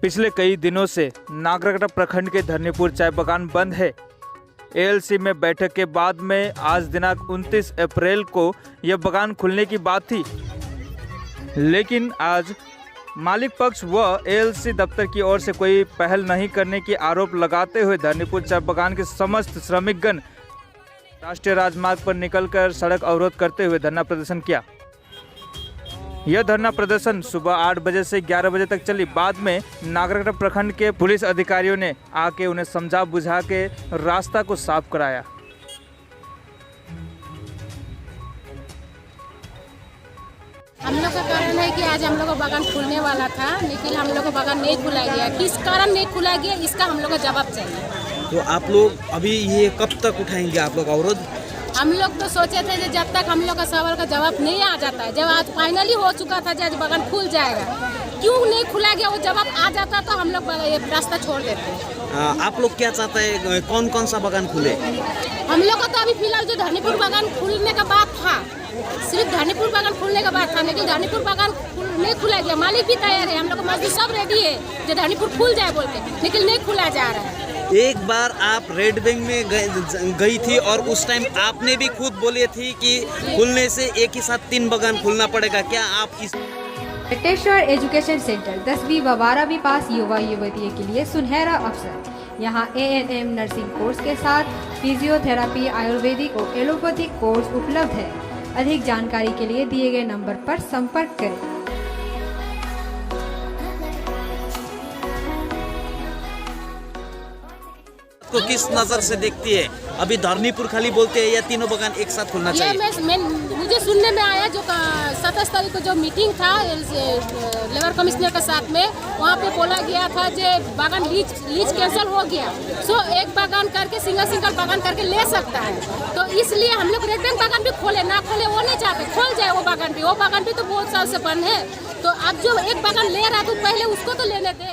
पिछले कई दिनों से नागरकटा प्रखंड के धरनीपुर चाय बागान बंद है। एएलसी में बैठक के बाद में आज दिनांक 29 अप्रैल को यह बागान खुलने की बात थी, लेकिन आज मालिक पक्ष व एएलसी दफ्तर की ओर से कोई पहल नहीं करने की आरोप लगाते हुए धरनीपुर चाय बागान के समस्त श्रमिकगण राष्ट्रीय राजमार्ग पर निकलकर सड़क अवरोध करते हुए धरना प्रदर्शन किया। यह धरना प्रदर्शन सुबह 8 बजे से 11 बजे तक चली। बाद में नागरकटा प्रखंड के पुलिस अधिकारियों ने आके उन्हें समझा बुझा के रास्ता को साफ कराया। हम लोग का कारण है कि आज हम लोग का बागान खुलने वाला था, लेकिन हम लोग का बागान नहीं खुला गया। किस कारण नहीं खुला गया, इसका हम लोग का जवाब चाहिए। तो आप लोग अभी ये कब तक उठाएंगे आप लोग अवरोध? हम लोग तो सोचे थे कि जब तक हम लोग का सवाल का जवाब नहीं आ जाता है, जब आज फाइनली हो चुका था कि आज बागान खुल जाएगा, क्यों नहीं खुला गया, वो जवाब आ जाता तो हम लोग ये रास्ता छोड़ देते। आप लोग क्या चाहते हैं, कौन कौन सा बागान खुले? हम लोग का तो अभी फिलहाल जो धरनीपुर बागान खुलने का बात था, सिर्फ धरनीपुर बागान खुलने का बात था, लेकिन धरनीपुर बागान नहीं खुला गया। मालिक भी तैयार है, हम लोग का मजदूर सब रेडी है जो धरनीपुर खुल जाए बोल के, लेकिन नहीं खुला जा रहा है। एक बार आप रेड बैंक में गई थी और उस टाइम आपने भी खुद बोली थी कि खुलने से एक ही साथ 3 बागान खुलना पड़ेगा। क्या आप इस वेंकटेश्वर एजुकेशन सेंटर 10वीं व 12वीं पास युवा युवतियों के लिए सुनहरा अवसर। यहाँ ANM नर्सिंग कोर्स के साथ फिजियोथेरेपी, आयुर्वेदिक और एलोपैथिक कोर्स उपलब्ध है। अधिक जानकारी के लिए दिए गए नंबर पर संपर्क करें। को किस नजर से देखती है? अभी धरनीपुर खाली बोलते हैं या तीनों बागान एक साथ खुलना चाहिए? मुझे सुनने में आया जो 27 तारीख को जो मीटिंग था लेबर कमिश्नर के साथ में, वहाँ पे बोला गया था कि बागान लीज कैंसिल हो गया, सो एक बागान करके सिंगल बागान करके ले सकता है। तो इसलिए हम लोग रेड बैंक बागान भी खोले ना खोले वो नहीं चाहते, खोल जाए वो बागान भी तो बहुत साल से बंद है। तो अब जो एक बागान ले रहा तो पहले उसको तो लेने दे।